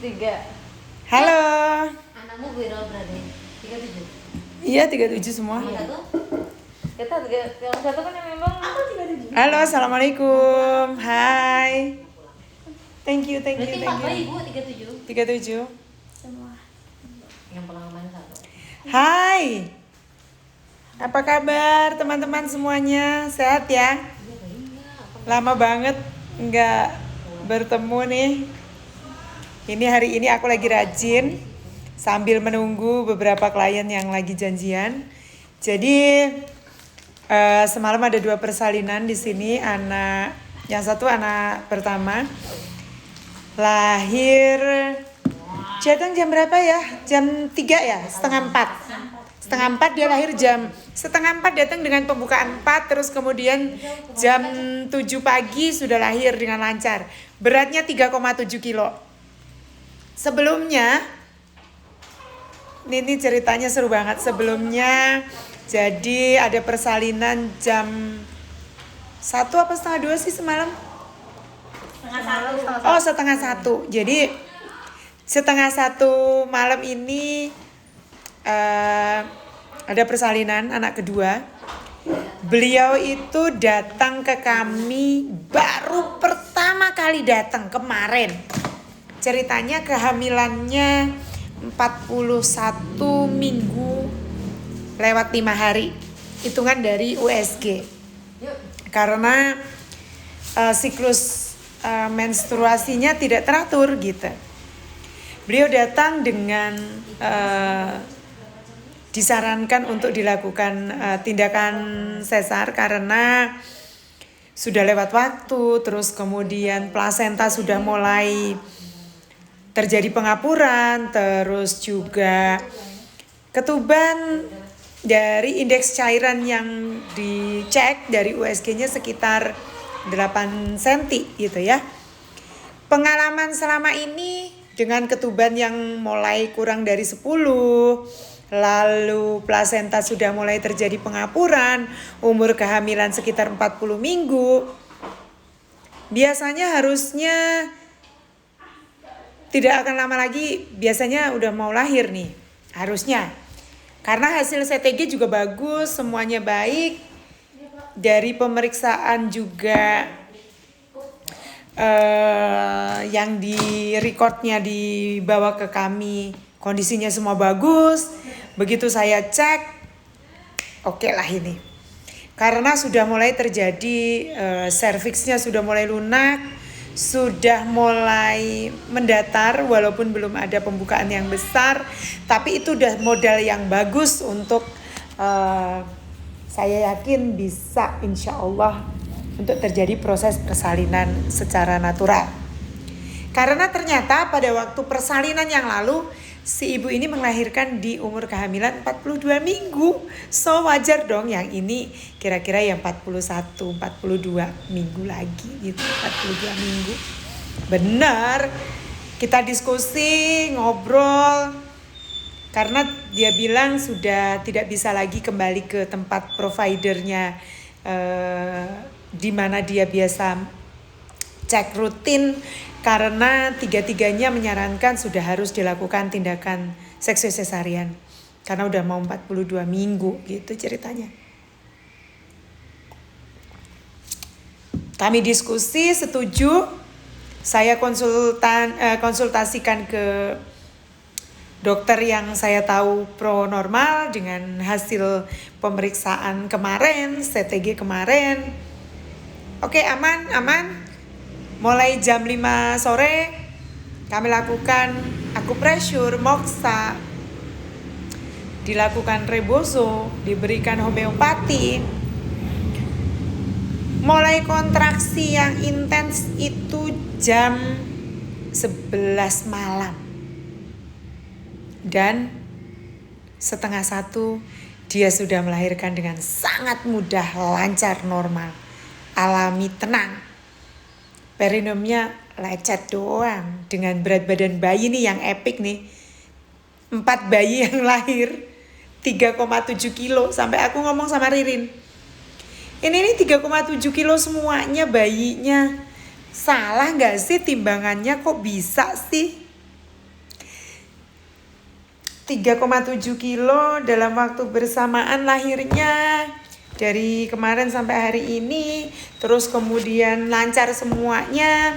Tiga. Halo. Anakmu viral berarti 37. Iya 37 semua. Satu. Kita yang satu kan yang memang aku 37. Halo, assalamualaikum. Hai. Thank you. Berarti 4 bayi Bu 37. 37. Semua. Yang pengalaman satu. Hai. Apa kabar teman-teman semuanya? Sehat ya? Lama banget nggak bertemu nih. Ini hari ini aku lagi rajin sambil menunggu beberapa klien yang lagi janjian. Jadi semalam ada 2 persalinan di sini. Yang satu anak pertama lahir datang jam berapa ya? Jam 3 ya? Setengah 4 dia lahir jam setengah 4 datang dengan pembukaan 4. Terus kemudian jam 7 pagi sudah lahir dengan lancar. Beratnya 3,7 kilo. Sebelumnya ini ceritanya seru banget. Sebelumnya jadi ada persalinan jam 1 apa setengah 2 sih semalam? Setengah 1. Jadi setengah 1 malam ini ada persalinan anak kedua. Beliau itu datang ke kami baru pertama kali datang kemarin. Ceritanya kehamilannya 41 minggu lewat 5 hari. Hitungan dari USG. Karena siklus menstruasinya tidak teratur gitu. Beliau datang dengan disarankan untuk dilakukan tindakan sesar karena sudah lewat waktu, terus kemudian plasenta sudah mulai terjadi pengapuran, terus juga ketuban dari indeks cairan yang dicek dari USG-nya sekitar 8 cm gitu ya. Pengalaman selama ini dengan ketuban yang mulai kurang dari 10, lalu plasenta sudah mulai terjadi pengapuran, umur kehamilan sekitar 40 minggu. Biasanya harusnya tidak akan lama lagi, biasanya udah mau lahir nih, harusnya. Karena hasil CTG juga bagus, semuanya baik. Dari pemeriksaan juga yang di recordnya dibawa ke kami, kondisinya semua bagus. Begitu saya cek, oke lah ini. Karena sudah mulai terjadi serviksnya sudah mulai lunak, sudah mulai mendatar walaupun belum ada pembukaan yang besar, tapi itu udah modal yang bagus untuk saya yakin bisa insya Allah untuk terjadi proses persalinan secara natural. Karena ternyata pada waktu persalinan yang lalu si ibu ini melahirkan di umur kehamilan 42 minggu. So wajar dong yang ini kira-kira yang 41, 42 minggu lagi gitu. 42 minggu. Benar. Kita diskusi, ngobrol. Karena dia bilang sudah tidak bisa lagi kembali ke tempat providernya di mana dia biasa cek rutin. Karena tiga-tiganya menyarankan sudah harus dilakukan tindakan seksi sesarian. Karena udah mau 42 minggu gitu ceritanya. Kami diskusi, setuju. Saya konsultasikan ke dokter yang saya tahu pro normal dengan hasil pemeriksaan kemarin, CTG kemarin. Oke, aman. Mulai jam 5 sore kami lakukan akupressure, moksa, dilakukan rebozo, diberikan homeopati. Mulai kontraksi yang intens itu jam 11 malam. Dan setengah 1 dia sudah melahirkan dengan sangat mudah, lancar, normal, alami, tenang. Perineumnya lecet doang. Dengan berat badan bayi nih yang epic nih. 4 bayi yang lahir 3,7 kilo. Sampai aku ngomong sama Ririn, ini 3,7 kilo semuanya bayinya. Salah gak sih timbangannya, kok bisa sih? 3,7 kilo dalam waktu bersamaan lahirnya. Dari kemarin sampai hari ini. Terus kemudian lancar semuanya.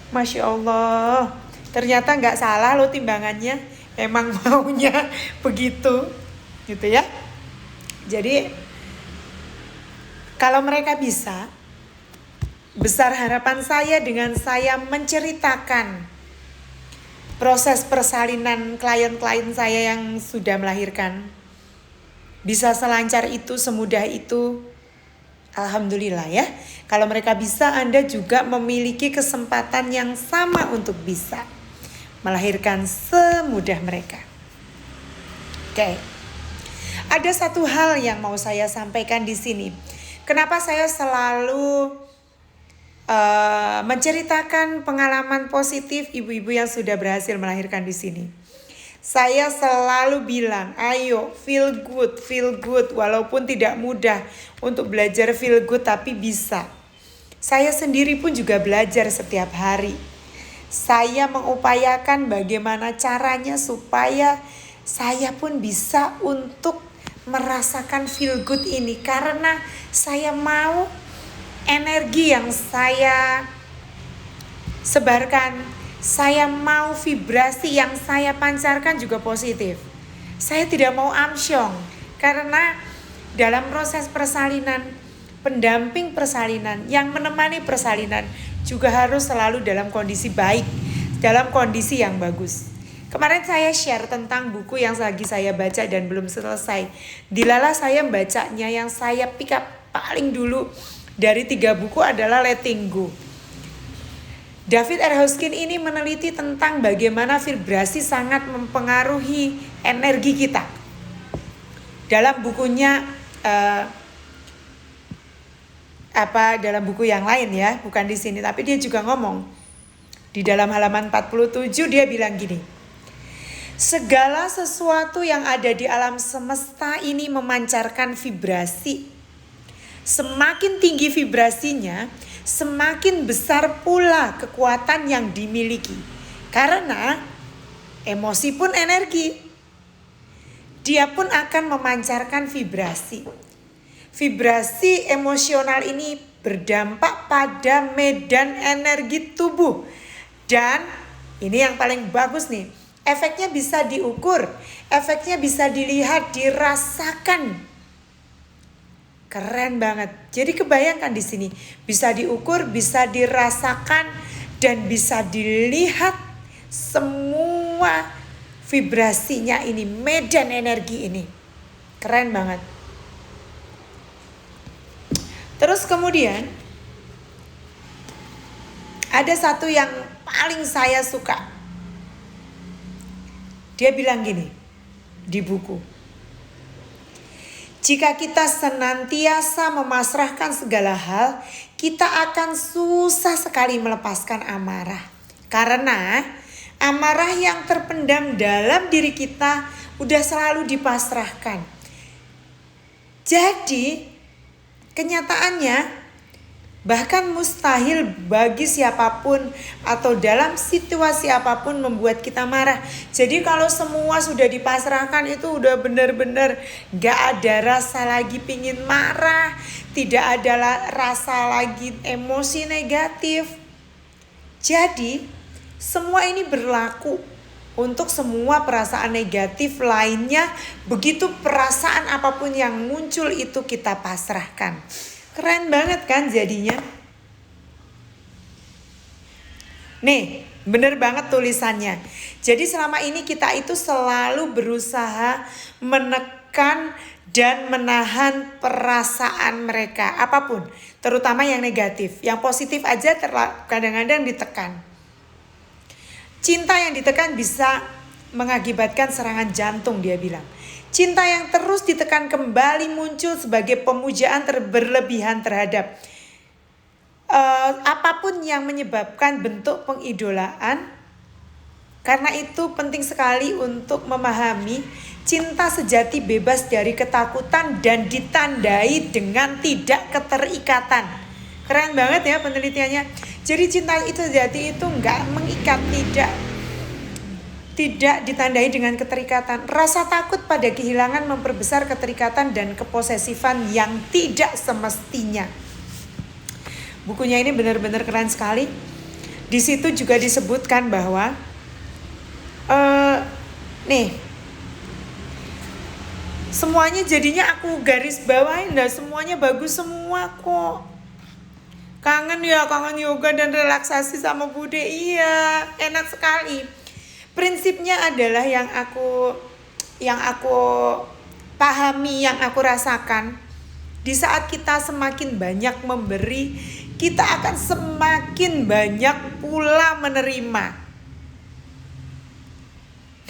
Masya Allah. Ternyata nggak salah loh timbangannya. Emang maunya begitu. Gitu ya. Jadi kalau mereka bisa, besar harapan saya dengan saya menceritakan proses persalinan klien-klien saya yang sudah melahirkan. Bisa selancar itu, semudah itu. Alhamdulillah ya. Kalau mereka bisa, Anda juga memiliki kesempatan yang sama untuk bisa melahirkan semudah mereka. Oke. Ada satu hal yang mau saya sampaikan di sini. Kenapa saya selalu menceritakan pengalaman positif ibu-ibu yang sudah berhasil melahirkan di sini. Saya selalu bilang, ayo feel good, walaupun tidak mudah untuk belajar feel good tapi bisa. Saya sendiri pun juga belajar setiap hari. Saya mengupayakan bagaimana caranya supaya saya pun bisa untuk merasakan feel good ini, karena saya mau energi yang saya sebarkan, saya mau vibrasi yang saya pancarkan juga positif. Saya tidak mau amsyong, karena dalam proses persalinan, pendamping persalinan yang menemani persalinan juga harus selalu dalam kondisi baik, dalam kondisi yang bagus. Kemarin saya share tentang buku yang lagi saya baca dan belum selesai. Dilala saya membacanya, yang saya pick up paling dulu dari 3 buku adalah Letting Go. David R. Hawkins ini meneliti tentang bagaimana vibrasi sangat mempengaruhi energi kita. Dalam bukunya, dalam buku yang lain ya, bukan di sini, tapi dia juga ngomong. Di dalam halaman 47 dia bilang gini, segala sesuatu yang ada di alam semesta ini memancarkan vibrasi. Semakin tinggi vibrasinya, semakin besar pula kekuatan yang dimiliki. Karena emosi pun energi. Dia pun akan memancarkan vibrasi. Vibrasi emosional ini berdampak pada medan energi tubuh. Dan ini yang paling bagus nih, efeknya bisa diukur, efeknya bisa dilihat, dirasakan. Keren banget. Jadi kebayangkan di sini bisa diukur, bisa dirasakan, dan bisa dilihat semua vibrasinya ini, medan energi ini. Keren banget. Terus kemudian ada satu yang paling saya suka. Dia bilang gini di buku. Jika kita senantiasa memasrahkan segala hal, kita akan susah sekali melepaskan amarah. Karena amarah yang terpendam dalam diri kita udah selalu dipasrahkan. Jadi, kenyataannya bahkan mustahil bagi siapapun atau dalam situasi apapun membuat kita marah. Jadi kalau semua sudah dipasrahkan, itu udah benar-benar gak ada rasa lagi pingin marah, tidak ada rasa lagi emosi negatif. Jadi semua ini berlaku untuk semua perasaan negatif lainnya. Begitu perasaan apapun yang muncul itu kita pasrahkan. Keren banget kan jadinya. Nih, bener banget tulisannya. Jadi selama ini kita itu selalu berusaha menekan dan menahan perasaan mereka. Apapun, terutama yang negatif. Yang positif aja kadang-kadang ditekan. Cinta yang ditekan bisa mengakibatkan serangan jantung, dia bilang. Cinta yang terus ditekan kembali muncul sebagai pemujaan berlebihan terhadap apapun yang menyebabkan bentuk pengidolaan. Karena itu penting sekali untuk memahami cinta sejati bebas dari ketakutan dan ditandai dengan tidak keterikatan. Keren banget ya penelitiannya. Jadi cinta itu sejati itu enggak mengikat, tidak ditandai dengan keterikatan. Rasa takut pada kehilangan memperbesar keterikatan dan keposesifan yang tidak semestinya. Bukunya ini benar-benar keren sekali. Di situ juga disebutkan bahwa semuanya jadinya aku garis bawain, semuanya bagus semua kok. Kangen yoga dan relaksasi sama Bude. Iya, enak sekali. Prinsipnya adalah yang aku pahami, yang aku rasakan. Di saat kita semakin banyak memberi, kita akan semakin banyak pula menerima.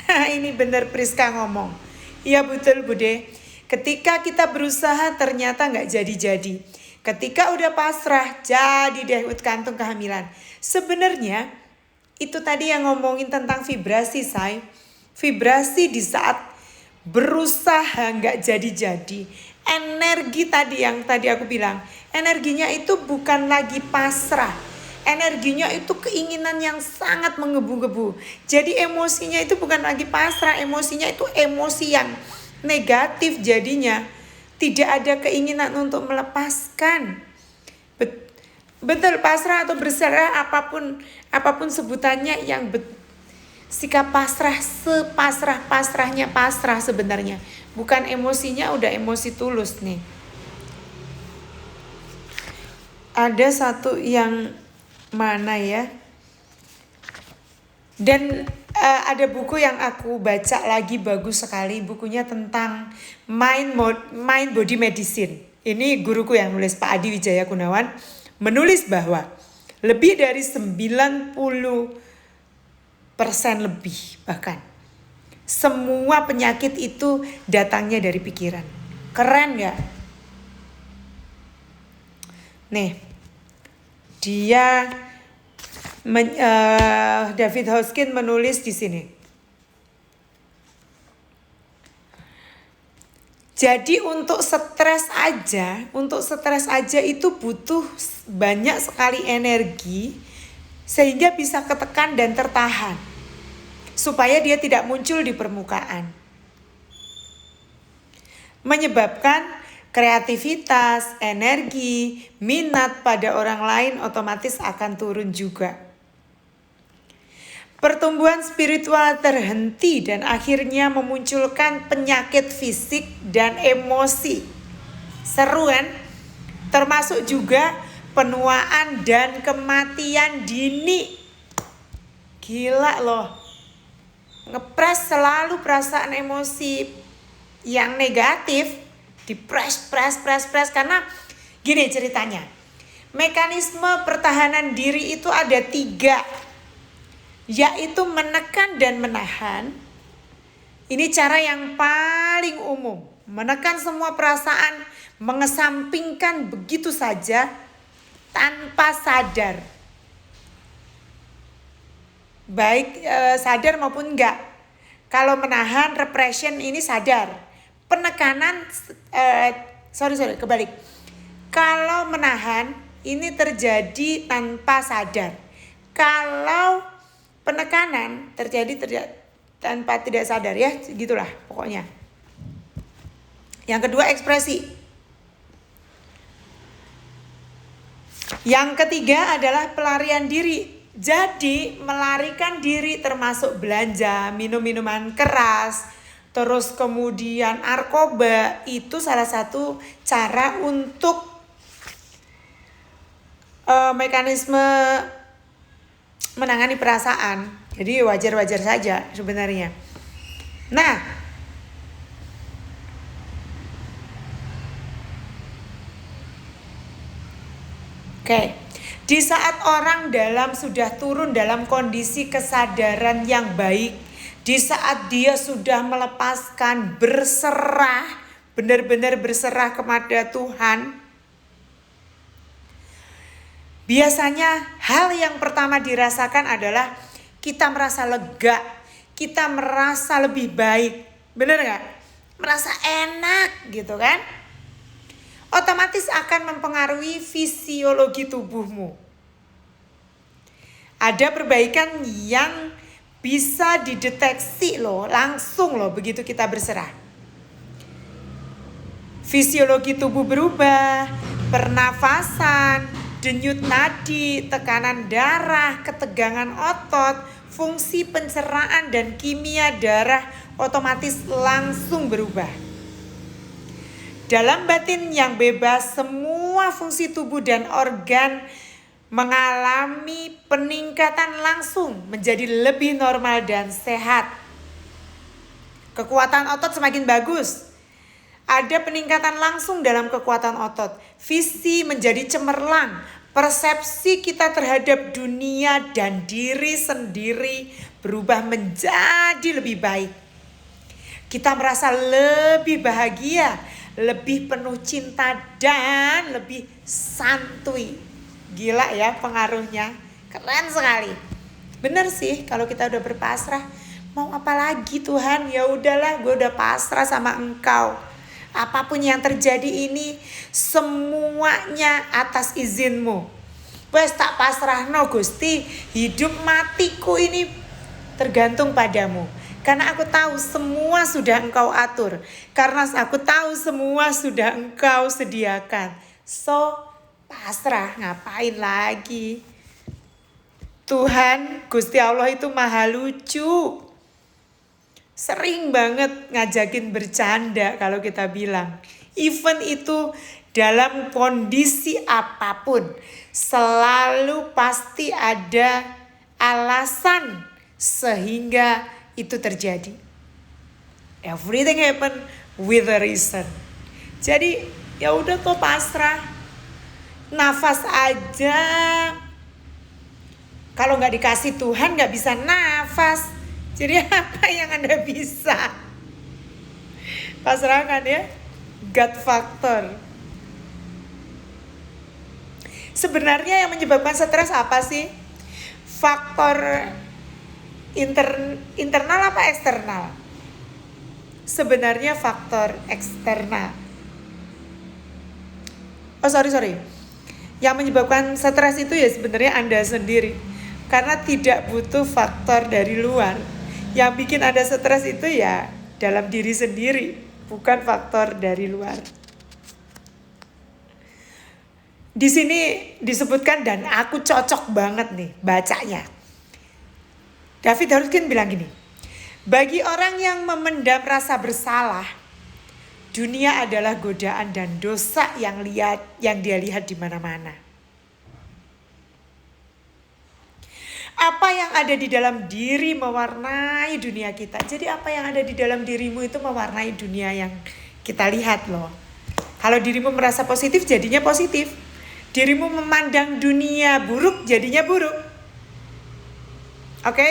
Nah, ini benar Priska ngomong. Iya betul Bude. Ketika kita berusaha ternyata gak jadi-jadi. Ketika udah pasrah, jadi deh kantung kehamilan. Sebenarnya itu tadi yang ngomongin tentang vibrasi, say. Vibrasi di saat berusaha gak jadi-jadi. Energi tadi yang tadi aku bilang. Energinya itu bukan lagi pasrah. Energinya itu keinginan yang sangat menggebu-gebu. Jadi emosinya itu bukan lagi pasrah. Emosinya itu emosi yang negatif jadinya. Tidak ada keinginan untuk melepaskan. Betul, pasrah atau berserah apapun sebutannya, yang sikap pasrah, sepasrah-pasrahnya pasrah sebenarnya. Bukan emosinya udah emosi tulus nih. Ada satu yang mana ya? Dan ada buku yang aku baca lagi bagus sekali. Bukunya tentang mind body medicine. Ini guruku yang nulis, Pak Adi Wijaya Gunawan, menulis bahwa lebih dari 90% lebih bahkan semua penyakit itu datangnya dari pikiran. Keren gak? Nih, dia David Hoskin menulis di sini. Jadi untuk stres aja itu butuh banyak sekali energi sehingga bisa ketekan dan tertahan supaya dia tidak muncul di permukaan. Menyebabkan kreativitas, energi, minat pada orang lain otomatis akan turun juga. Pertumbuhan spiritual terhenti dan akhirnya memunculkan penyakit fisik dan emosi. Seru kan? Termasuk juga penuaan dan kematian dini. Gila loh. Ngepres selalu perasaan emosi yang negatif, dipres karena gini ceritanya. Mekanisme pertahanan diri itu ada 3. Yaitu menekan dan menahan. Ini cara yang paling umum. Menekan semua perasaan, mengesampingkan begitu saja tanpa sadar. Baik sadar maupun enggak. Kalau menahan, repression ini sadar. Penekanan, kebalik. Kalau menahan, ini terjadi tanpa sadar. Kalau penekanan terjadi tanpa tidak sadar, ya gitulah pokoknya. Yang kedua ekspresi. Yang ketiga adalah pelarian diri. Jadi melarikan diri termasuk belanja, minum minuman keras, terus kemudian narkoba, itu salah satu cara untuk mekanisme menangani perasaan. Jadi wajar-wajar saja sebenarnya. Nah, oke. Di saat orang sudah turun dalam kondisi kesadaran yang baik, di saat dia sudah melepaskan, berserah, benar-benar berserah kepada Tuhan, biasanya hal yang pertama dirasakan adalah kita merasa lega, kita merasa lebih baik. Bener gak? Merasa enak gitu kan? Otomatis akan mempengaruhi fisiologi tubuhmu. Ada perbaikan yang bisa dideteksi loh, langsung loh begitu kita berserah. Fisiologi tubuh berubah, pernafasan, denyut nadi, tekanan darah, ketegangan otot, fungsi pencernaan dan kimia darah otomatis langsung berubah. Dalam batin yang bebas, semua fungsi tubuh dan organ mengalami peningkatan langsung menjadi lebih normal dan sehat. Kekuatan otot semakin bagus. Ada peningkatan langsung dalam kekuatan otot. Visi menjadi cemerlang. Persepsi kita terhadap dunia dan diri sendiri berubah menjadi lebih baik. Kita merasa lebih bahagia, lebih penuh cinta dan lebih santuy. Gila ya pengaruhnya, keren sekali. Bener sih kalau kita udah berpasrah, mau apa lagi Tuhan, ya udahlah gue udah pasrah sama Engkau. Apapun yang terjadi ini semuanya atas izinmu. Wes tak pasrah no Gusti, hidup matiku ini tergantung padamu. Karena aku tahu semua sudah Engkau atur. Karena aku tahu semua sudah Engkau sediakan. So pasrah, ngapain lagi? Tuhan, Gusti Allah itu maha lucu. Sering banget ngajakin bercanda kalau kita bilang. Even itu dalam kondisi apapun, selalu pasti ada alasan sehingga itu terjadi. Everything happen with a reason. Jadi ya udah tuh pasrah. Nafas aja kalau nggak dikasih Tuhan nggak bisa nafas. Jadi apa yang Anda bisa? Pasrahkan ya. God factor. Sebenarnya yang menyebabkan stres apa sih? Faktor internal apa eksternal? Sebenarnya faktor eksternal. Oh sorry. Yang menyebabkan stres itu ya sebenarnya Anda sendiri. Karena tidak butuh faktor dari luar. Yang bikin Anda stres itu ya dalam diri sendiri, bukan faktor dari luar. Di sini disebutkan dan aku cocok banget nih bacanya. David Huskins bilang gini, bagi orang yang memendam rasa bersalah, dunia adalah godaan dan dosa yang dia lihat di mana-mana. Apa yang ada di dalam diri mewarnai dunia kita. Jadi apa yang ada di dalam dirimu itu mewarnai dunia yang kita lihat loh. Kalau dirimu merasa positif jadinya positif. Dirimu memandang dunia buruk jadinya buruk. Oke?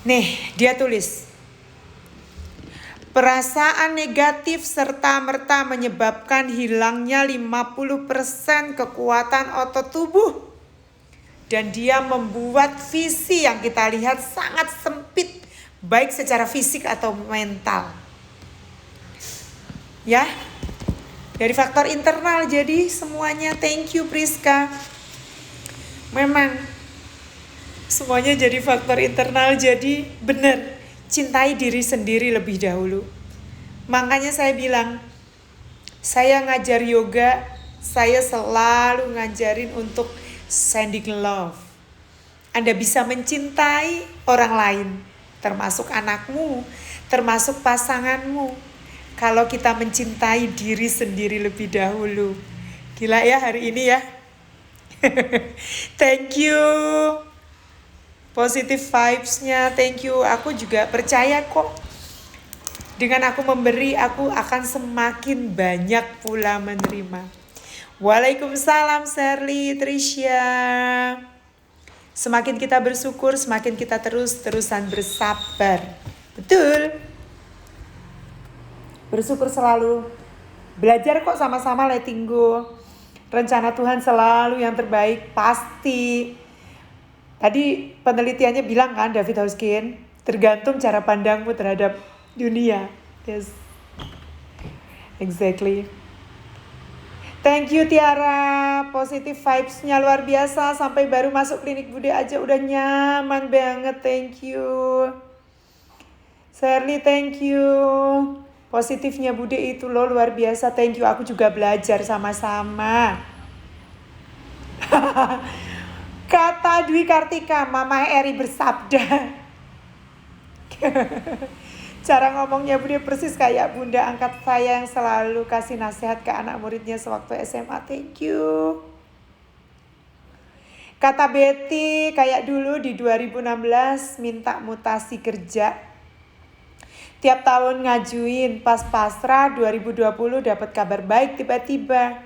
Nih, dia tulis. Perasaan negatif serta-merta menyebabkan hilangnya 50% kekuatan otot tubuh. Dan dia membuat visi yang kita lihat sangat sempit, baik secara fisik atau mental. Ya, dari faktor internal jadi semuanya. Thank you Priska. Memang semuanya jadi faktor internal, jadi benar. Cintai diri sendiri lebih dahulu. Makanya saya bilang, saya ngajar yoga, saya selalu ngajarin untuk sending love. Anda bisa mencintai orang lain, termasuk anakmu, termasuk pasanganmu. Kalau kita mencintai diri sendiri lebih dahulu. Gila ya hari ini ya. Thank you. Positive vibes-nya, thank you. Aku juga percaya kok. Dengan aku memberi, aku akan semakin banyak pula menerima. Waalaikumsalam Sherly, Trisha. Semakin kita bersyukur, semakin kita terus-terusan bersabar. Betul. Bersyukur selalu. Belajar kok sama-sama, letting go. Rencana Tuhan selalu yang terbaik, pasti. Tadi penelitiannya bilang kan David Huskins, tergantung cara pandangmu terhadap dunia. Yes, exactly. Thank you Tiara, positive vibes-nya luar biasa. Sampai baru masuk klinik Bude aja udah nyaman banget, thank you. Shirley, thank you. Positifnya Bude itu loh luar biasa, thank you. Aku juga belajar sama-sama. Kata Dwi Kartika, Mama Eri bersabda. Cara ngomongnya Bude persis kayak bunda angkat saya yang selalu kasih nasihat ke anak muridnya sewaktu SMA. Thank you. Kata Betty, kayak dulu di 2016 minta mutasi kerja. Tiap tahun ngajuin, pas pasrah 2020 dapat kabar baik tiba-tiba.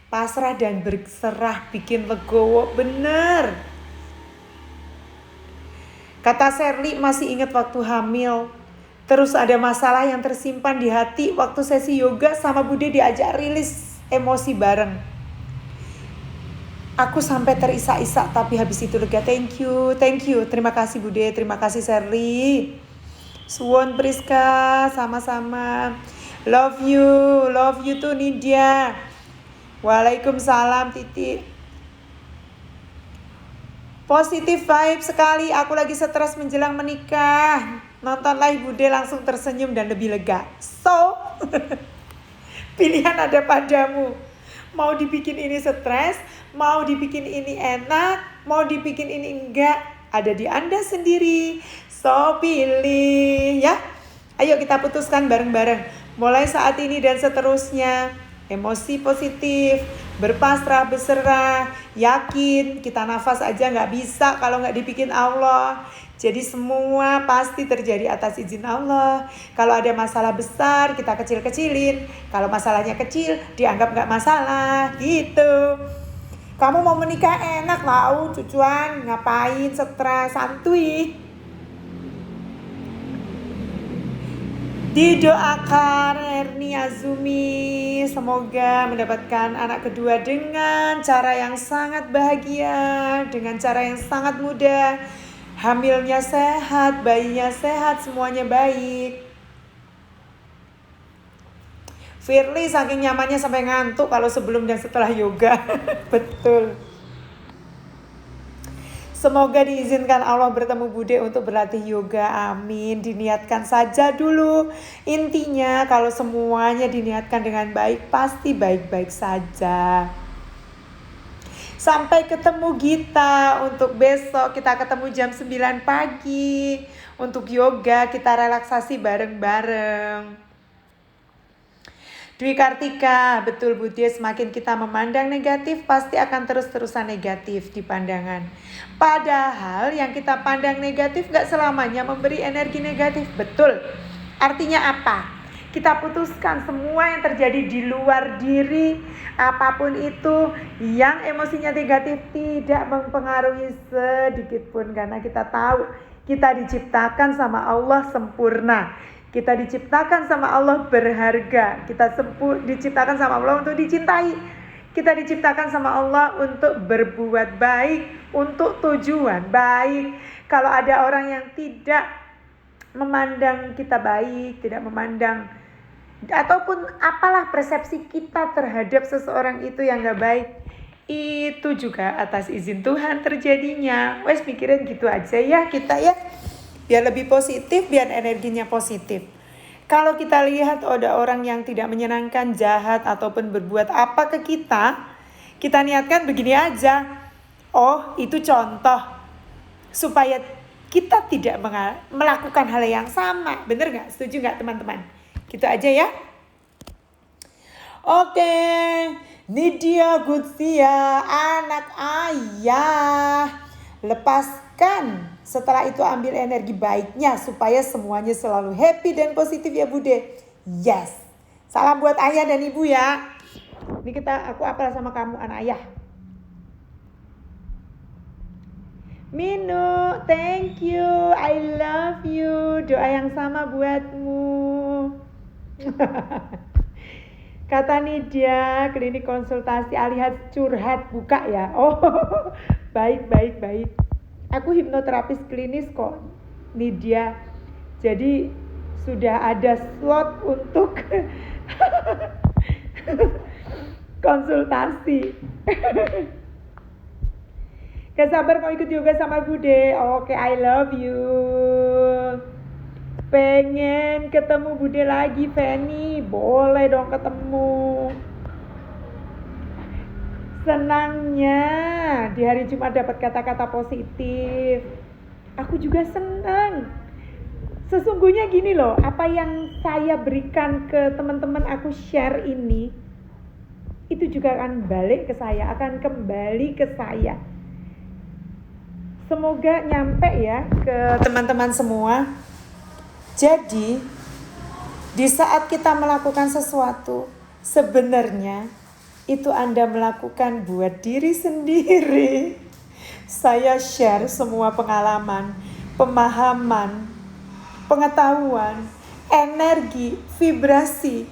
Pasrah dan berserah bikin legowo, bener. Kata Shirley, masih ingat waktu hamil. Terus ada masalah yang tersimpan di hati waktu sesi yoga sama Bude diajak rilis emosi bareng. Aku sampai terisak-isak tapi habis itu lega. Thank you. Terima kasih Bude, terima kasih Shirley. Suwon Priska, sama-sama. Love you tuh Nidia. Waalaikumsalam Titi. Positif vibe sekali, aku lagi stres menjelang menikah. Nonton live Bude langsung tersenyum dan lebih lega. So, pilihan ada padamu. Mau dibikin ini stres, mau dibikin ini enak, mau dibikin ini enggak, ada di Anda sendiri. So, pilih ya. Ayo kita putuskan bareng-bareng. Mulai saat ini dan seterusnya. Emosi positif, berpasrah, berserah, yakin kita nafas aja gak bisa kalau gak dibikin Allah. Jadi semua pasti terjadi atas izin Allah. Kalau ada masalah besar kita kecil-kecilin. Kalau masalahnya kecil dianggap gak masalah gitu. Kamu mau menikah enak lah cucuan, ngapain stres, santuy. Didoakan Erni Azumi semoga mendapatkan anak kedua dengan cara yang sangat bahagia, dengan cara yang sangat mudah. Hamilnya sehat, bayinya sehat, semuanya baik. Firly saking nyamannya sampai ngantuk kalau sebelum dan setelah yoga. Betul. Semoga diizinkan Allah bertemu Bude untuk berlatih yoga. Amin. Diniatkan saja dulu. Intinya kalau semuanya diniatkan dengan baik, pasti baik-baik saja. Sampai ketemu Gita untuk besok. Kita ketemu jam 9 pagi. Untuk yoga kita relaksasi bareng-bareng. Dwi Kartika, betul Bude, semakin kita memandang negatif pasti akan terus-terusan negatif di pandangan. Padahal yang kita pandang negatif gak selamanya memberi energi negatif, betul. Artinya apa? Kita putuskan semua yang terjadi di luar diri, apapun itu yang emosinya negatif tidak mempengaruhi sedikit pun. Karena kita tahu kita diciptakan sama Allah sempurna. Kita diciptakan sama Allah berharga. Kita diciptakan sama Allah untuk dicintai. Kita diciptakan sama Allah untuk berbuat baik, untuk tujuan baik. Kalau ada orang yang tidak memandang kita baik, tidak memandang, ataupun apalah persepsi kita terhadap seseorang itu yang gak baik, itu juga atas izin Tuhan terjadinya. Wes mikirin gitu aja ya kita ya. Biar lebih positif, biar energinya positif. Kalau kita lihat ada orang yang tidak menyenangkan, jahat, ataupun berbuat apa ke kita niatkan begini aja. Oh, itu contoh. Supaya kita tidak melakukan hal yang sama. Bener gak? Setuju gak teman-teman? Gitu aja ya. Oke. Nidia Gutsia, anak ayah. Lepaskan. Setelah itu ambil energi baiknya supaya semuanya selalu happy dan positif ya Bude. Yes. Salam buat ayah dan ibu ya. Ini aku apel sama kamu anak ayah. Minu, thank you. I love you. Doa yang sama buatmu. Kata Nidia, klinik konsultasi alias curhat buka ya. Oh, baik. Aku hipnoterapis klinis kok, Nidia. Jadi sudah ada slot untuk konsultasi. Gak sabar mau ikut yoga sama Bude. Oke, I love you. Pengen ketemu Bude lagi, Feni. Boleh dong ketemu. Senangnya di hari Jumat dapat kata-kata positif. Aku juga senang. Sesungguhnya gini loh, apa yang saya berikan ke teman-teman aku share ini, itu juga akan balik ke saya, akan kembali ke saya. Semoga nyampe ya ke teman-teman semua. Jadi, di saat kita melakukan sesuatu, sebenarnya itu Anda melakukan buat diri sendiri. Saya share semua pengalaman, pemahaman, pengetahuan, energi, vibrasi.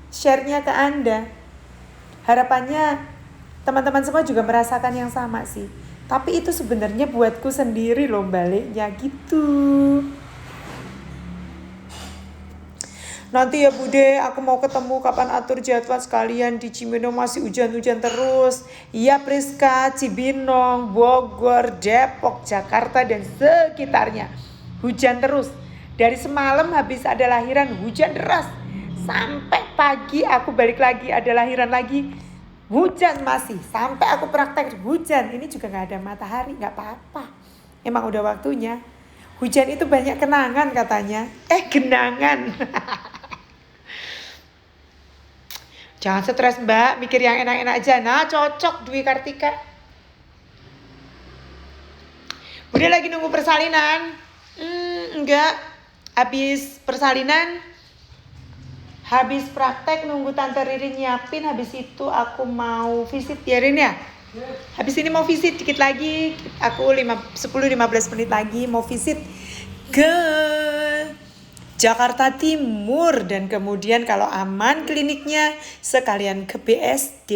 Share-nya ke Anda. Harapannya teman-teman semua juga merasakan yang sama sih. Tapi itu sebenarnya buatku sendiri loh baliknya gitu. Nanti ya Bude, aku mau ketemu kapan atur jadwal sekalian di Cibinong masih hujan-hujan terus. Iya Priska, Cibinong, Bogor, Depok, Jakarta dan sekitarnya. Hujan terus. Dari semalam habis ada lahiran hujan deras. Sampai pagi aku balik lagi ada lahiran lagi. Hujan masih. Sampai aku praktek hujan. Ini juga gak ada matahari, gak apa-apa. Emang udah waktunya. Hujan itu banyak kenangan katanya. Genangan. Jangan stres Mbak, mikir yang enak-enak aja. Nah cocok Dwi Kartika. Udah lagi nunggu persalinan? Enggak. Habis persalinan, habis praktek nunggu Tante Ririn nyiapin. Habis itu aku mau visit ya Rin ya. Habis ini mau visit dikit lagi. Aku 10-15 menit lagi mau visit ke Jakarta Timur. Dan kemudian kalau aman kliniknya sekalian ke BSD.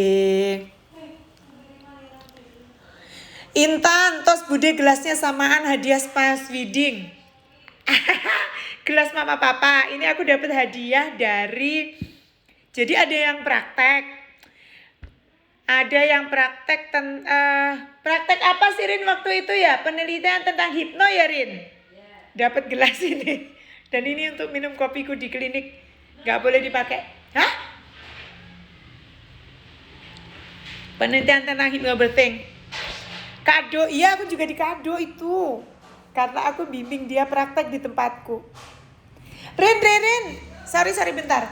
Intan, tos Bude gelasnya samaan hadiah pas wedding. Gelas mama papa. Ini aku dapat hadiah dari, jadi ada yang praktek. Ada yang praktek praktek apa sih Rin waktu itu ya? Penelitian tentang hipno ya Rin? Dapat gelas ini. Dan ini untuk minum kopiku di klinik. Gak boleh dipakai. Hah? Penelitian tentang hypnobirthing. Kado, iya aku juga dikado itu. Karena aku bimbing dia praktek di tempatku. Rin. Sorry bentar.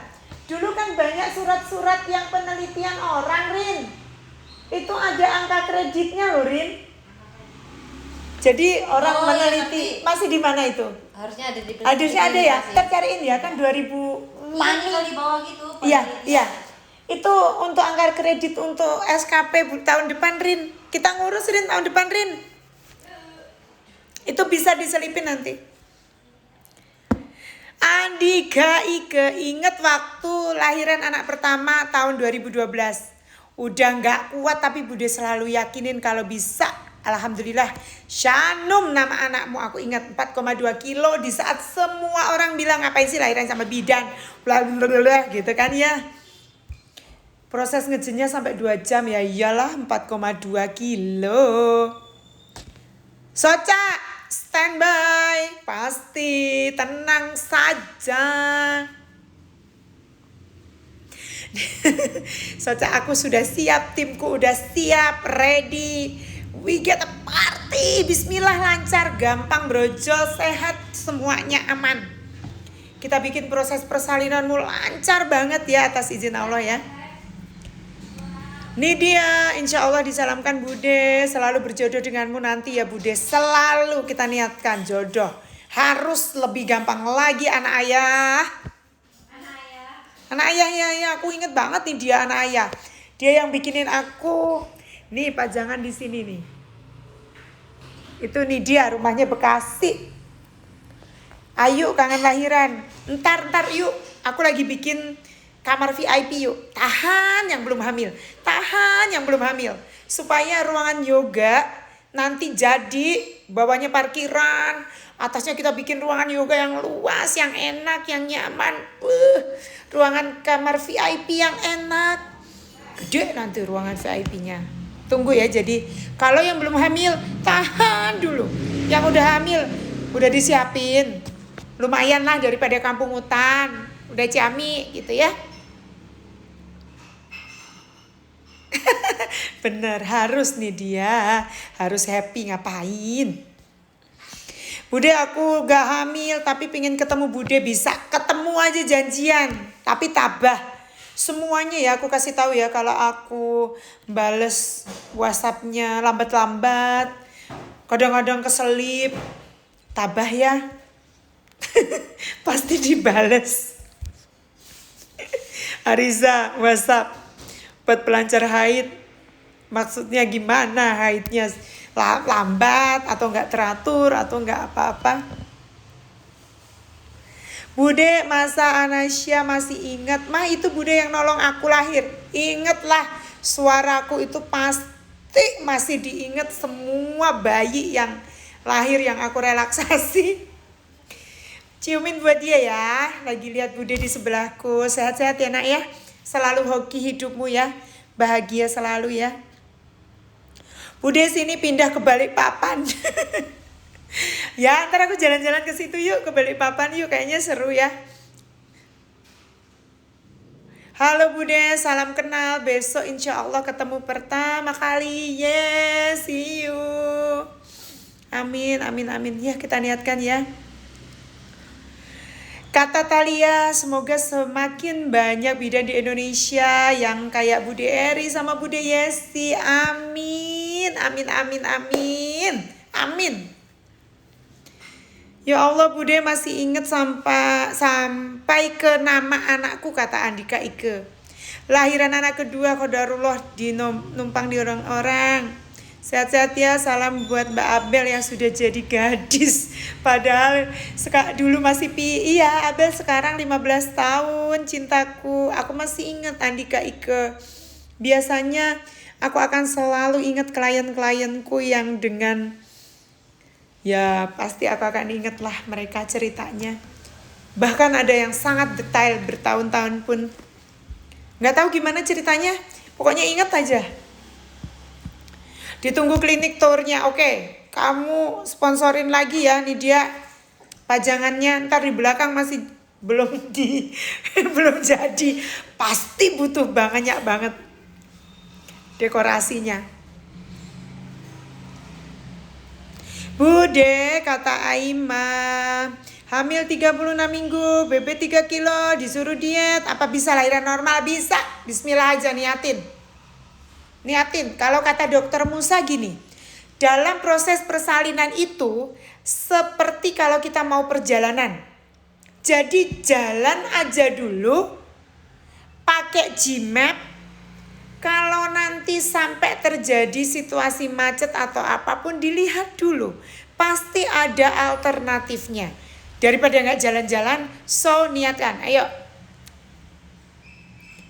Dulu kan banyak surat-surat yang penelitian orang Rin. Itu ada angka kreditnya loh Rin. Jadi orang meneliti. Masih di mana itu? Harusnya ada di ada ya. Kita cariin ya kan 2000. Kalau di bawah gitu. Iya. Itu untuk angka kredit untuk SKP tahun depan Rin. Kita ngurus Rin tahun depan Rin. Itu bisa diselipin nanti. Andika Ike inget waktu lahiran anak pertama tahun 2012. Udah gak kuat tapi Bude selalu yakinin kalau bisa. Alhamdulillah. Shanum nama anakmu, aku ingat 4,2 kilo di saat semua orang bilang ngapain sih lahiran sama bidan. Blablabla gitu kan ya. Proses ngejennya sampai 2 jam ya iyalah 4,2 kilo. Soca standby, pasti tenang saja. Soca aku sudah siap, timku udah siap, ready. We get a party. Bismillah lancar, gampang brojol, sehat, semuanya aman. Kita bikin proses persalinanmu lancar banget ya atas izin Allah ya. Nih dia, insya Allah disalamkan Bude, selalu berjodoh denganmu nanti ya Bude. Selalu kita niatkan jodoh. Harus lebih gampang lagi anak ayah. Anak ayah ya, aku inget banget nih dia anak ayah. Dia yang bikinin aku. Nih pajangan di sini nih. Itu nih dia rumahnya Bekasi. Ayo kangen lahiran. Ntar yuk. Aku lagi bikin kamar VIP yuk. Tahan yang belum hamil. Supaya ruangan yoga nanti jadi bawahnya parkiran. Atasnya kita bikin ruangan yoga yang luas, yang enak, yang nyaman. Ruangan kamar VIP yang enak. gede nanti ruangan VIP-nya. Tunggu ya, jadi kalau yang belum hamil tahan dulu. Yang udah hamil udah disiapin. Lumayan lah daripada kampung hutan, udah Ciami gitu ya. Bener, harus nih dia, harus happy. Ngapain? Bude, aku gak hamil tapi pengen ketemu Bude. Bisa ketemu aja, janjian, tapi tabah semuanya ya. Aku kasih tahu ya, kalau aku bales WhatsAppnya lambat-lambat, kadang-kadang keselip, tabah ya. Pasti dibales. Ariza WhatsApp buat pelancar haid, maksudnya gimana? Haidnya lambat atau nggak teratur atau nggak apa-apa? Bude, masa Anasya masih ingat? Mah, itu Bude yang nolong aku lahir. Ingatlah, suaraku itu pasti masih diingat semua bayi yang lahir yang aku relaksasi. Ciumin buat dia ya. Lagi lihat Bude di sebelahku. Sehat-sehat ya nak ya. Selalu hoki hidupmu ya. Bahagia selalu ya. Bude, sini pindah ke Balikpapan. Ya, ntar aku jalan-jalan ke situ yuk, ke Balikpapan yuk. Kayaknya seru ya. Halo Bude, salam kenal. Besok insya Allah ketemu pertama kali. Yes, see you. Amin, amin, amin. Ya, kita niatkan ya. Kata Talia, semoga semakin banyak bidan di Indonesia yang kayak Bude Eri sama Bude Yesi. Amin, amin, amin, amin, amin. Ya Allah, Bude masih ingat sampai ke nama anakku, kata Andika Ike. Lahiran anak kedua Qadarullah numpang di orang-orang. Sehat-sehat ya, salam buat Mbak Abel yang sudah jadi gadis. Padahal dulu masih iya, Abel sekarang 15 tahun, cintaku. Aku masih ingat Andika Ike. Biasanya aku akan selalu ingat klien-klienku yang dengan, ya pasti aku akan ingat lah mereka ceritanya. Bahkan ada yang sangat detail, bertahun-tahun pun gak tahu gimana ceritanya. Pokoknya ingat aja. Ditunggu klinik tournya. Oke, kamu sponsorin lagi ya, nih dia pajangannya. Ntar di belakang masih belum belum jadi. Pasti butuh banyak banget dekorasinya. Bude, kata Aima, hamil 36 minggu, bebek 3 kilo, disuruh diet. Apa bisa lahiran normal? Bisa. Bismillah aja, niatin. Kalau kata dokter Musa gini, dalam proses persalinan itu seperti kalau kita mau perjalanan. Jadi jalan aja dulu, pakai Gmap. Kalau nanti sampai terjadi situasi macet atau apapun, dilihat dulu. Pasti ada alternatifnya. Daripada nggak jalan-jalan, so niatkan. Ayo.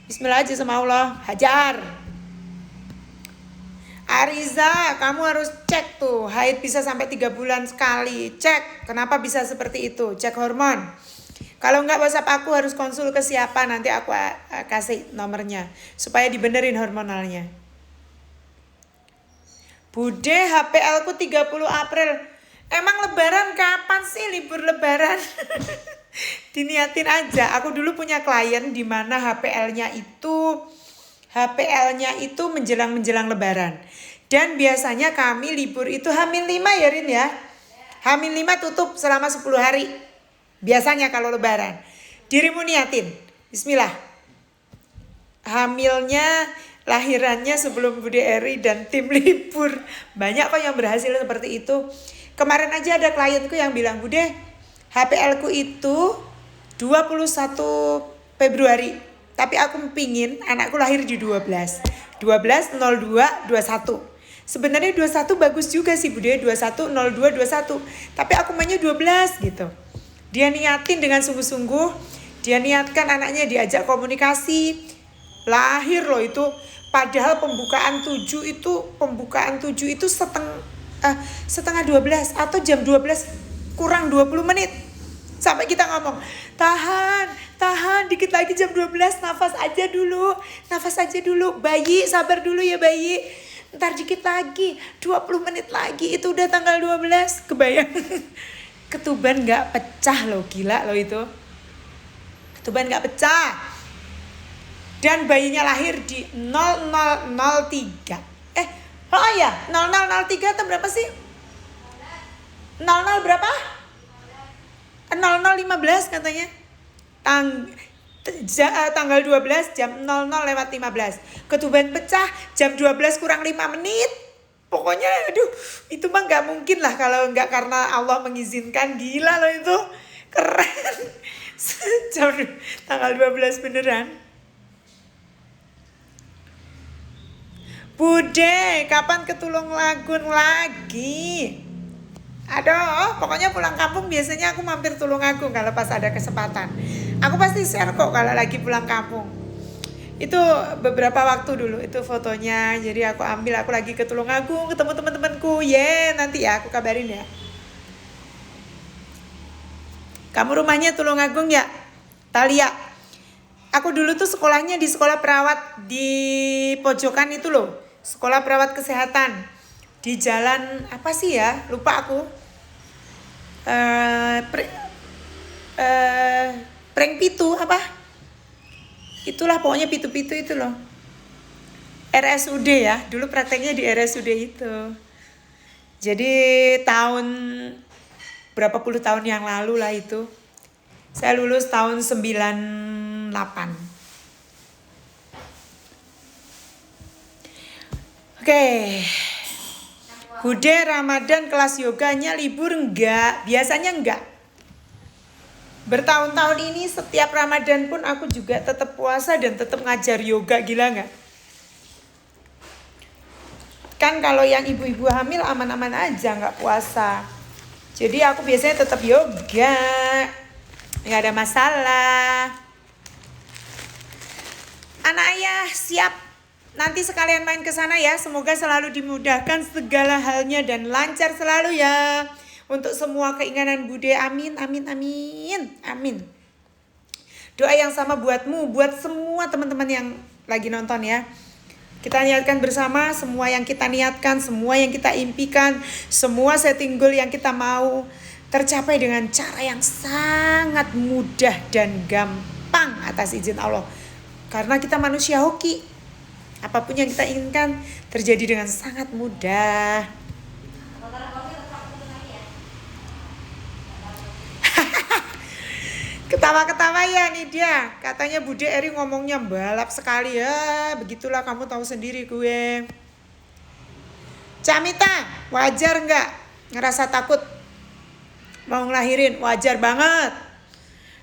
Bismillah aja sama Allah, hajar. Ariza, kamu harus cek tuh, haid bisa sampai 3 bulan sekali. Cek, kenapa bisa seperti itu? Cek hormon. Kalau enggak WhatsApp aku, harus konsul ke siapa, nanti aku kasih nomornya supaya dibenerin hormonalnya. Bude, HPL ku 30 April. Emang lebaran kapan sih, libur lebaran? Diniatin aja. Aku dulu punya klien di mana HPL-nya itu menjelang lebaran. Dan biasanya kami libur itu H-5 ya Rin ya. H-5 tutup selama 10 hari. Biasanya kalau lebaran. Dirimu niatin. Bismillah. Hamilnya, lahirannya sebelum Bude Eri dan tim libur. Banyak kok yang berhasil seperti itu. Kemarin aja ada klienku yang bilang, Bude, HPL ku itu 21 Februari. Tapi aku pingin anakku lahir di 12, 02, 21. Sebenarnya 21 bagus juga sih Bude, 21, 02, 21. Tapi aku maunya 12 gitu. Dia niatin dengan sungguh-sungguh. Dia niatkan anaknya diajak komunikasi. Lahir loh itu. Padahal pembukaan 7 itu setengah 12 atau jam 12 kurang 20 menit. Sampai kita ngomong, tahan, tahan dikit lagi jam 12, nafas aja dulu. Bayi, sabar dulu ya bayi. Ntar dikit lagi, 20 menit lagi, itu udah tanggal 12. Kebayang? Ketuban gak pecah loh, gila loh itu. Ketuban gak pecah. Dan bayinya lahir di 0003. Oh iya, 0003 atau berapa sih? 00 berapa? 00.15 katanya. Tanggal 12 jam 00:15. Ketuban pecah jam 12 kurang 5 menit. Pokoknya aduh, itu mah gak mungkin lah kalau gak karena Allah mengizinkan. Gila loh itu. Keren. Tanggal 12 beneran. Bude, kapan ke Tulungagung lagi? Aduh, pokoknya pulang kampung biasanya aku mampir Tulungagung kalau pas ada kesempatan. Aku pasti share kok kalau lagi pulang kampung. Itu beberapa waktu dulu itu fotonya. Jadi aku lagi ke Tulungagung ketemu teman-temanku. Nanti ya aku kabarin ya. Kamu rumahnya Tulungagung ya? Talia. Aku dulu tuh sekolahnya di sekolah perawat di pojokan itu loh. Sekolah perawat kesehatan. Di jalan apa sih ya? Lupa aku. Prank Pitu apa? Itulah pokoknya Pitu-Pitu itu loh. RSUD ya. Dulu prakteknya di RSUD itu. Jadi tahun berapa puluh tahun yang lalu lah itu. Saya lulus tahun 98. Oke. Bude Ramadan kelas yoganya libur enggak? Biasanya enggak. Bertahun-tahun ini setiap Ramadan pun aku juga tetap puasa dan tetap ngajar yoga, gila enggak? Kan kalau yang ibu-ibu hamil aman-aman aja enggak puasa. Jadi aku biasanya tetap yoga. Enggak ada masalah. Anak ayah siap. Nanti sekalian main ke sana ya. Semoga selalu dimudahkan segala halnya dan lancar selalu ya. Untuk semua keinginan Bude. Amin, amin, amin. Amin. Doa yang sama buatmu, buat semua teman-teman yang lagi nonton ya. Kita niatkan bersama semua yang kita niatkan, semua yang kita impikan, semua setting goal yang kita mau tercapai dengan cara yang sangat mudah dan gampang atas izin Allah. Karena kita manusia hoki. Apapun yang kita inginkan terjadi dengan sangat mudah. Ketawa-ketawa ya nih dia. Katanya Bude Eri ngomongnya balap sekali ya. Begitulah kamu tahu sendiri gue. Camita, wajar nggak ngerasa takut mau ngelahirin? Wajar banget.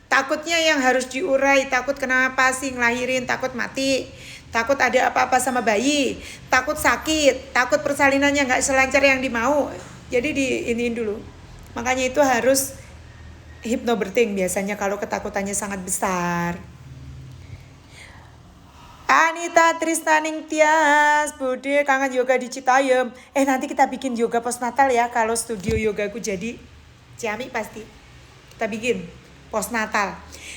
Takutnya yang harus diurai. Takut kenapa sih ngelahirin? Takut mati. Takut ada apa-apa sama bayi, takut sakit, takut persalinannya nggak selancar yang dimau. Jadi diiniin dulu. Makanya itu harus hypnobirthing biasanya kalau ketakutannya sangat besar. Anita Tristaning Tias, Bude kangen yoga di Citayam. Nanti kita bikin yoga postnatal ya. Kalau studio yogaku jadi Ciami pasti kita bikin postnatal.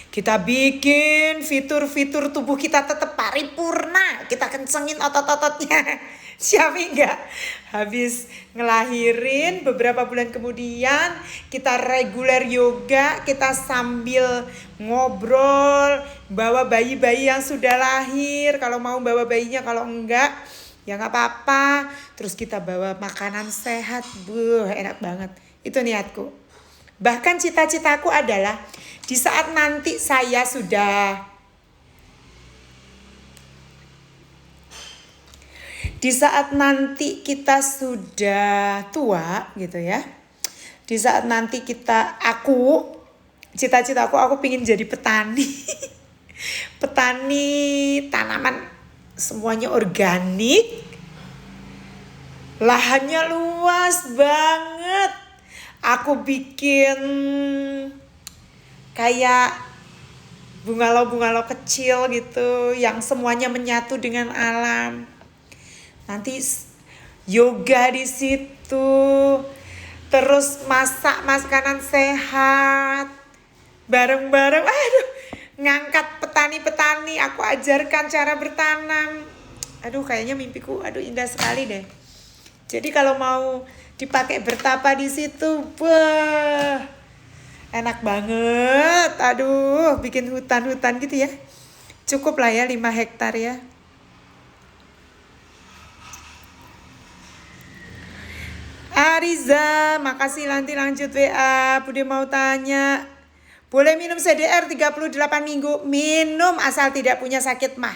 Kita bikin fitur-fitur tubuh kita tetap paripurna. Kita kencengin otot-ototnya. Siapa enggak? Habis ngelahirin beberapa bulan kemudian kita reguler yoga. Kita sambil ngobrol. Bawa bayi-bayi yang sudah lahir. Kalau mau bawa bayinya, kalau enggak ya gak apa-apa. Terus kita bawa makanan sehat. Enak banget. Itu niatku. Bahkan cita-citaku adalah di saat nanti saya sudah kita sudah tua gitu ya. Di saat nanti cita-citaku aku pingin jadi petani. Petani tanaman semuanya organik. Lahannya luas banget. Aku bikin kayak bungalau-bungalau kecil gitu yang semuanya menyatu dengan alam. Nanti yoga di situ, terus masak makanan sehat bareng-bareng. Aduh, ngangkat petani-petani, aku ajarkan cara bertanam. Aduh, kayaknya mimpiku indah sekali deh. Jadi kalau mau dipakai bertapa di situ, wah, enak banget. Aduh, bikin hutan-hutan gitu ya. Cukup lah ya 5 hektar ya. Ariza, makasih, nanti lanjut WA. Bude mau tanya, boleh minum CDR 38 minggu? Minum asal tidak punya sakit mah.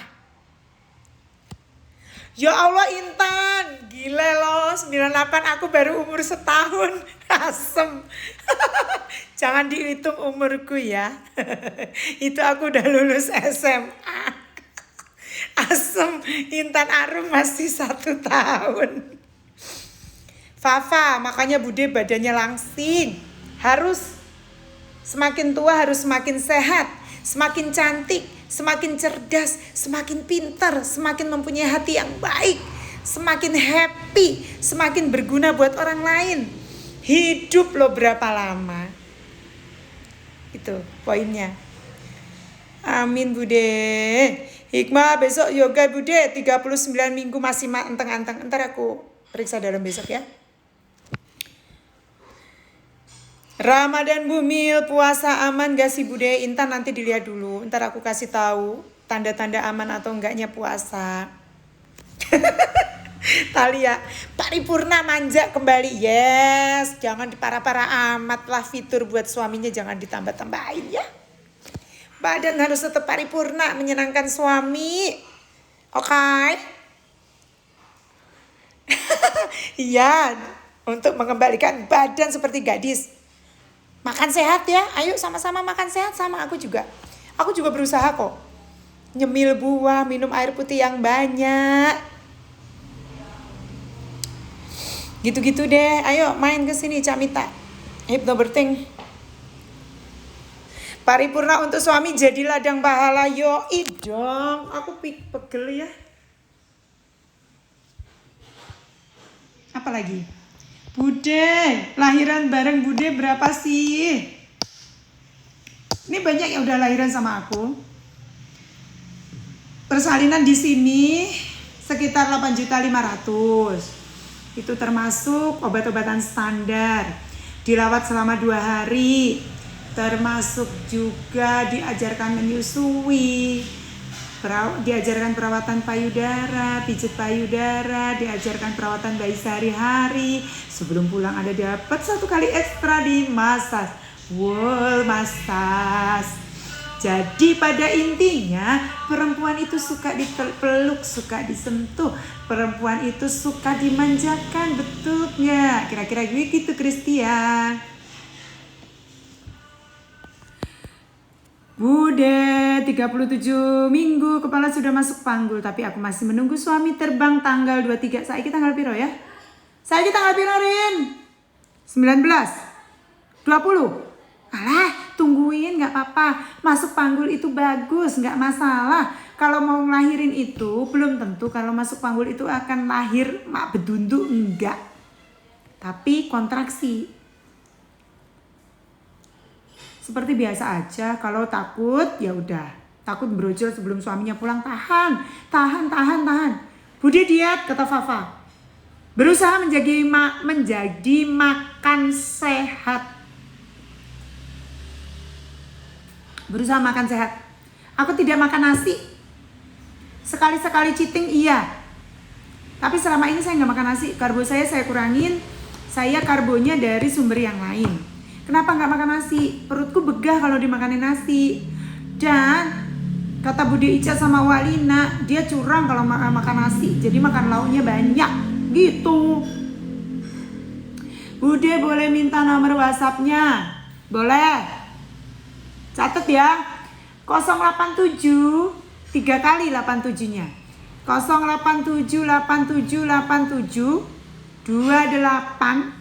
Ya Allah Intan, gila loh, 98 aku baru umur setahun. Asem. Jangan dihitung umurku ya. Itu aku udah lulus SMA. Asem, Intan Arum masih 1 tahun. Fafa, makanya Bude badannya langsing. Harus semakin tua harus semakin sehat, semakin cantik, semakin cerdas, semakin pintar, semakin mempunyai hati yang baik, semakin happy, semakin berguna buat orang lain. Hidup lo berapa lama? Itu poinnya. Amin Bude. Hikmah besok yoga Bude 39 minggu masih anteng-anteng. Ntar aku periksa dalam besok ya. Ramadan Bumil, puasa aman gak sih Bude? Intan nanti dilihat dulu. Ntar aku kasih tahu tanda-tanda aman atau enggaknya puasa. Talia, paripurna manja kembali. Yes, jangan diparah-parah amat lah, fitur buat suaminya jangan ditambah-tambahin ya. Badan harus tetap paripurna, menyenangkan suami. Oke? Iya, untuk mengembalikan badan seperti gadis. Makan sehat ya, ayo sama-sama makan sehat sama aku juga. Aku juga berusaha kok. Nyemil buah, minum air putih yang banyak. Gitu-gitu deh, ayo main ke sini Camita. Hypnobirthing. Paripurna untuk suami jadi ladang pahala. Yoi dong, aku pegel ya. Apa lagi? Bude, lahiran bareng Bude berapa sih? Ini banyak yang udah lahiran sama aku. Persalinan di sini sekitar 8.500.000. Itu termasuk obat-obatan standar. Dirawat selama 2 hari. Termasuk juga diajarkan menyusui. Diajarkan perawatan payudara, pijat payudara, diajarkan perawatan bayi sehari-hari. Sebelum pulang ada dapat 1 kali ekstra di massage. Wow, massage. Jadi pada intinya perempuan itu suka dipeluk, suka disentuh. Perempuan itu suka dimanjakan, betul nggak? Kira-kira gitu Christian. Bude 37 minggu kepala sudah masuk panggul, tapi aku masih menunggu suami terbang tanggal 23. Saya kita tanggal piro ya? Saya kita tanggal piro Rin? 19 20. Alah, tungguin nggak apa-apa. Masuk panggul itu bagus, nggak masalah. Kalau mau ngelahirin itu belum tentu kalau masuk panggul itu akan lahir mak bedundu, enggak. Tapi kontraksi. Seperti biasa aja, kalau takut ya udah. Takut brojol sebelum suaminya pulang, tahan. Bude diet, kata Fafa. Berusaha menjadi makan sehat. Berusaha makan sehat. Aku tidak makan nasi. Sekali-sekali cheating iya. Tapi selama ini saya nggak makan nasi. Karbo saya kurangin. Saya karbonya dari sumber yang lain. Kenapa nggak makan nasi? Perutku begah kalau dimakanin nasi. Dan kata Bude Ica sama Walina, dia curang kalau makan nasi. Jadi makan lauknya banyak. Gitu. Bude boleh minta nomor WhatsApp-nya? Boleh. Catat ya. 087 3 kali 87-nya. 087 87 87 28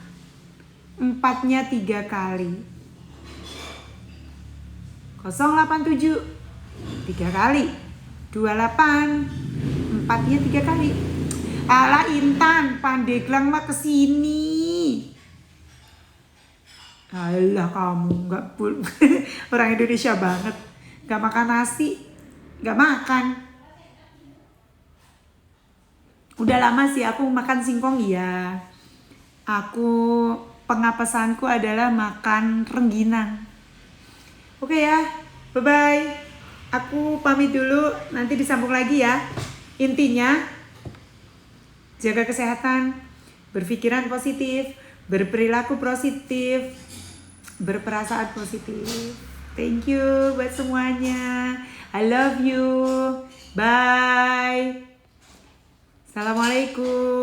4-nya 3 kali. 087 3 kali 28 4-nya 3 kali. Alah Intan, Pandeglang mah kesini. Alah kamu nggak orang Indonesia banget. Gak makan nasi, gak makan. Udah lama sih aku makan singkong ya. Aku pengapesanku adalah makan rengginang. Oke ya, bye-bye. Aku pamit dulu, nanti disambung lagi ya. Intinya, jaga kesehatan, berpikiran positif, berperilaku positif, berperasaan positif. Thank you buat semuanya. I love you. Bye. Assalamualaikum.